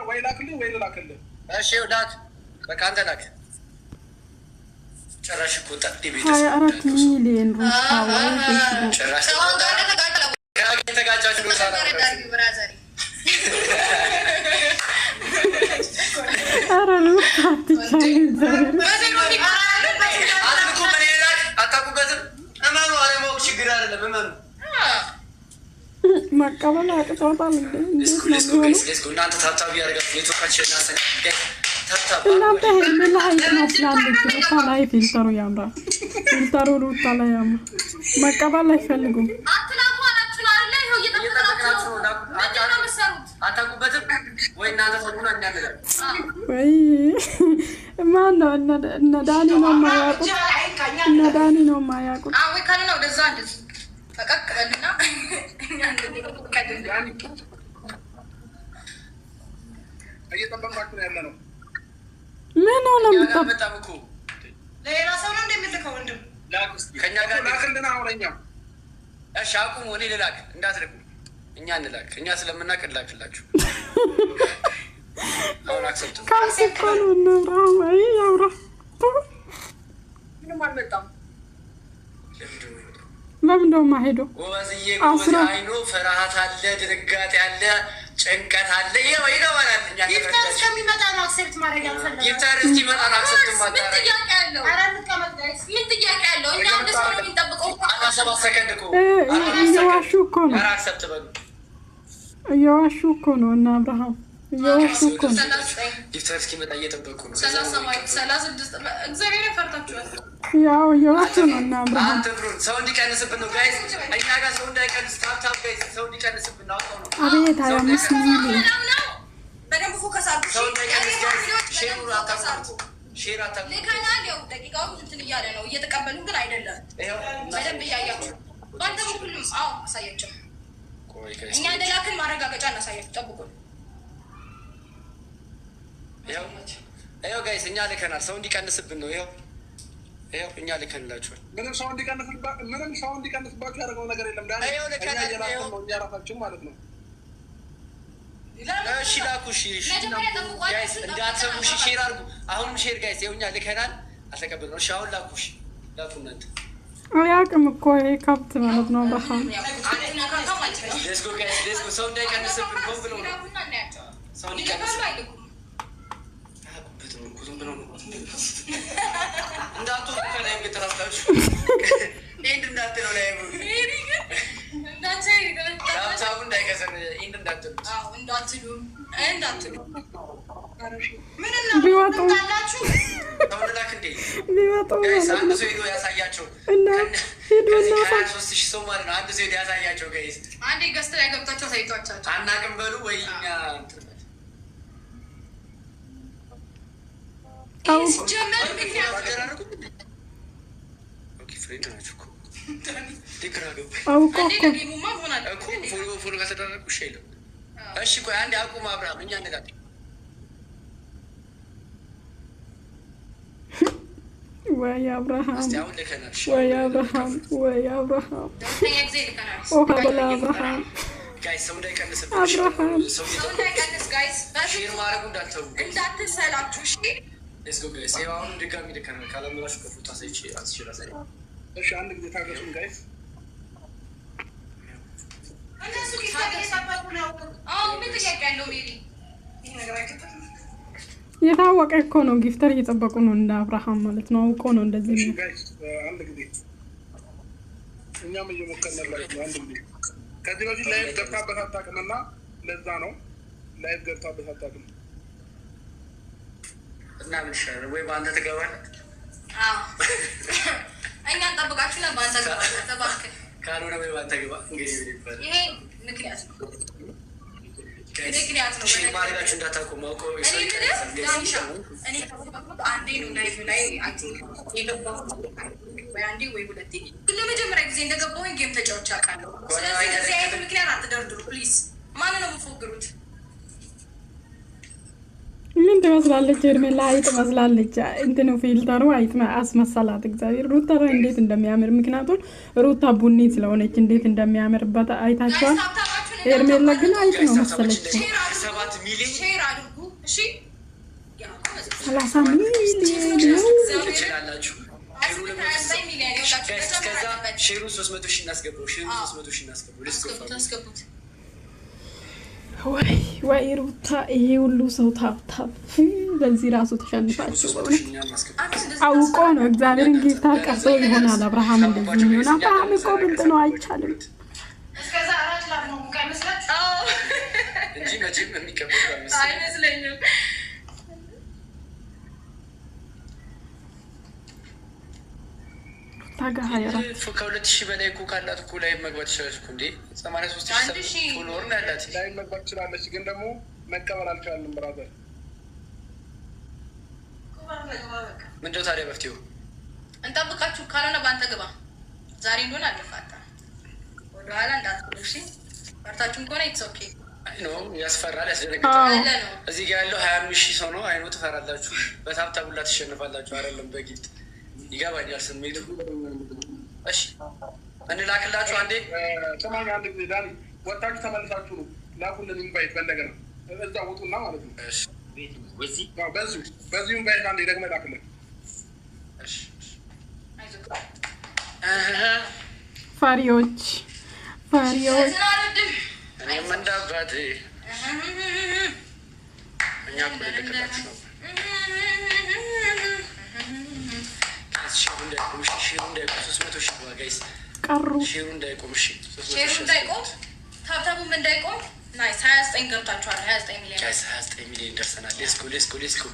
ወይ ላክልኝ ወይ ላክልኝ። እሺ ላክ፣ በቃ አንተ ላክ። ጭራሽ እኮ ጠጥ ቤት 24 ሚሊዮን ጭራሽ ተጋጫችሁ ነው ሳራ አራሩ ታትቻይ አልኩ ምን ይላል አታውቁበትም። እመኑ አለማው ችግር አይደለም። እመኑ መቀበል አቅቶታል እንዴ? እናንተ ታብታብ ያደርጋችሁ ኔትወርካችን እናሰናግዳይ ታብታብ እናንተ ምን ላይ ተመስላለች? ሩታ ላይ ፊልተሩ ያምራል። ፊልተሩ ሩታ ላይ ያምራል። መቀበል አይፈልጉም። አታውቁበትም ወይ እናንተ ተውና እናንተ ወይ ማን ነው እነ ዳኒ ነው የማያውቁት? እነ ዳኒ ነው የማያውቁት? ወይ ካለ ነው ለዛ እንደዚህ ተቀቀልና እኛ እንደዚህ እየጠበቅናችሁ ያለ ነው። ምን ሆነ መጣምኩ ለሌላ ሰው ነው እንደምትልከው ወንድም ከኛ ጋር ላክልና አውለኛ። እሺ አቁሙ። እኔ ልላክ እንዳትልኩ፣ እኛ እንላክ። እኛ ስለምናቀላክላችሁ አሁን አክሰፕት ካስቆኑ ነው ወይ ያውራ ምንም አልመጣም። ለምን ደው ማሄዶ ጎበዝዬ ጎበዝ አይኖ ፍርሃት አለ፣ ድንጋጤ አለ፣ ጭንቀት አለ። ይሄው ይገባናል። እኛ ይፍታር እስከሚመጣ ነው አክሰፕት ማድረግ ያልፈለገው። ይፍታር እስኪመጣ ነው አክሰፕት ማድረግ። ምን ጥያቄ አለው? ኧረ እንቀመጥ ጋይስ። ምን ጥያቄ አለው? እኛ እንደሱ ነው የምንጠብቀው። 17 ሰከንድ እኮ እየዋሹ እኮ ነው። ኧረ አክሰፕት በሉ። እየዋሹ እኮ ነው እና አብርሃም እየዋሹ እኮ ነው። ይፍታር እስኪመጣ እየጠበቁ ነው። 36 እግዚአብሔር ፈርታችኋል። ያው እየዋሹ ነው እና አብርሃም አንተ ብሩን ሰው እንዲቀንስብን ነው ጋይስ። እኛ ጋር ሰው እንዳይቀንስ ታፕታፕ ጋይስ፣ ሰው እንዲቀንስብን ነው ነው። አቤት 25 ሚሊዮን በደንብ ፎከስ አድርጉ። ሰው እንዳይቀንስ ጋይስ። ሼር አታርጉ፣ ሼር አታርጉ። ለካናል ያው ደቂቃው እንትን እያለ ነው፣ እየተቀበሉ ግን አይደለም። በደንብ እያያችሁ ባንተ ሁሉም አዎ አሳያቸው። እኛ እንደላክን ማረጋገጫ እናሳያችሁ። ጠብቁ። ይኸው ጋይስ እኛ ልከናል። ሰው እንዲቀንስብን ነው። ይኸው እኛ ልከንላችኋል። ምንም ሰው እንዲቀንስባችሁ ያደረገው ነገር የለም። ዳኒ እኛ ራሳችን ማለት ነው። እሺ ላኩ። እሺ ጋይስ እንዳትሰሙ። እሺ ሼር አድርጉ። አሁንም ሼር ጋይስ። ይኸው እኛ ልከናል፣ አልተቀበልነው። እሺ አሁን ላኩ። እሺ ላኩ እናንተ። አያውቅም እኮ ይሄ ከብት ማለት ነው። አብርሃም ሌትስ ጎ ጋይስ፣ ሌትስ ጎ። ሰው እንዳይቀንስብን ሆን ብሎ ነው። ሰው እንዲቀንስ እንዳቱ ከላይ ቤተራስታችሁ ኢንድ እንዳትለው ላይ ዳብታቡ እንዳይቀሰን ኢንድ እንዳትሉ እንዳትሉ ቢወጡ ተወላክ እንዴ ቢወጡ ጋይስ አንድ ሰው ሄዶ ያሳያቸው እና ሄዶና 23,000 ሰው ማለት ነው። አንድ ሰው ሄዶ ያሳያቸው ጋይስ። አንዴ ገስት ላይ ገብታቸው ሳይቷቸው አናቅም በሉ ወይ እኛ ጀመር ምክንያት አውቆ ፎሎ ከተደረጉ እሺ የለም። እሺ ቆይ አንዴ አቁም አብርሃም፣ እኛ እንላለን። ወይ አብርሃም አሁን ልከናል። ወይ አብርሃም ወይ አብርሃም ኦሃ በላ አብርሃም ጋይስ ሰው እንዳይቀንስብን አብርሃም ሰው እንዳይቀንስ ጋይስ ሼር ማድረጉ እንዳትሰላችሁ እሺ። ሌትስ ጎ ጋይስ። ይኸው አሁን ድጋሚ ልከናል። ካላመናችሁ ከፎቶ አስችላሳይ። እሺ አንድ ጊዜ ታገሱን ጋይስ። እነሱ እየጠበቁ ነው። ምን ጥያቄ ያለው ሜሪ? ይሄ ነገር አይከተልም። የታወቀ እኮ ነው። ጊፍተር እየጠበቁ ነው እንደ አብርሃም ማለት ነው። አውቆ ነው እንደዚህ ነው። ጋይስ አንድ ጊዜ እኛም እየሞከርንላችሁ ነው። አንድ ጊዜ ከዚህ በፊት ላይቭ ገብታበት አታውቅምና ለዛ ነው ላይቭ ገብታበት አታውቅም እና ምን ይሻላል? ወይ በአንተ ትገባለህ? አዎ እኛ እንጠብቃችሁና በአንተ ገባለህ። ተባክህ ካልሆነ ወይ በአንተ ገባ። እንግዲህ ይባላል። ይሄ ምክንያት ነው። ምክንያት ነው። ሼር ማድረጋችሁ እንዳታቆሙ። አውቀው እኔ አንዴ ነው ላይቭ ላይ ወይ አንዴ ወይ ሁለቴ ለመጀመሪያ ጊዜ እንደገባሁኝ ጌም ተጫውቼ አውቃለሁ። ስለዚህ እዚህ አይነት ምክንያት አትደርድሩ ፕሊዝ። ማንን ነው የምትፎግሩት? ምን ትመስላለች? ሄርሜላ አይጥ ትመስላለች። እንትኑ ፊልተሩ አይጥ አስመሰላት። እግዚአብሔር ሩታ እንዴት እንደሚያምር ምክንያቱም ሩታ ቡኒ ስለሆነች እንዴት እንደሚያምርበት አይታችኋል። ሄርሜላ ግን አይጥ ነው መሰለች። 7 ሚሊዮን ሼር አድርጉ። እሺ 30 ሚሊዮን ትችላላችሁ። ሼሩ 300 ሺህ እናስገባው። ሼሩ 300 ሺህ እናስገባው። ወይ ሩታ ይሄ ሁሉ ሰው ታብታብ በዚህ ራሱ ተሸንፋችሁ አውቆ ነው እግዚአብሔርን ጌታ ቀርጾ ይሆናል። አብርሃም እንደዚህ ነው። አብርሃም እኮ ብልጥ ነው፣ አይቻልም። እስከዛ አራት ላም ነው ሙቃ ይመስላል እንጂ መቼም የሚቀበል አይመስለኝም። ከ2000 በላይ እኮ ካላት እኮ ላይ መግባት ይችላለች እኮ እንዴ 83,000 ፎሎወር ነው ያላት። ላይ መግባት ትችላለች፣ ግን ደግሞ መቀበል አልቻልንም። ብራዘር ምንድነው ታዲያ መፍትሄው? እንጠብቃችሁ። ካልሆነ በአንተ ግባ። ዛሬ እንደሆነ አልፋታ ወደኋላ እንዳትሉ እሺ። በርታችሁም ከሆነ ኢትስ ኦኬ። አይ ኖ ያስፈራል፣ ያስደነግጣል። እዚህ ጋር ያለው 20,000 ሰው ነው። አይኑ ትፈራላችሁ። በታብታቡላ ትሸንፋላችሁ። አይደለም በጊት ይገባኛል ስሜቱ። እሺ እንላክላችሁ አንዴ። ሰማኝ አንድ ጊዜ ዳኒ ወጣችሁ ተመልሳችሁ ነው ላኩልን ኢንቫይት በእንደገና እዛ ውጡና ማለት ነው። እሺ በዚሁ ኢንቫይት አንዴ ደግመህ ላክልን። እሺ ፈሪዎች እኔም እንዳባት እኛ እኮ ልልክላችሁ ነው። ሼሩ እንዳይቆም ታብታቡም እንዳይቆም። ናይስ 29 ገብታችኋል። 29 ሚሊዮን ደርሰናል። ሌስኮ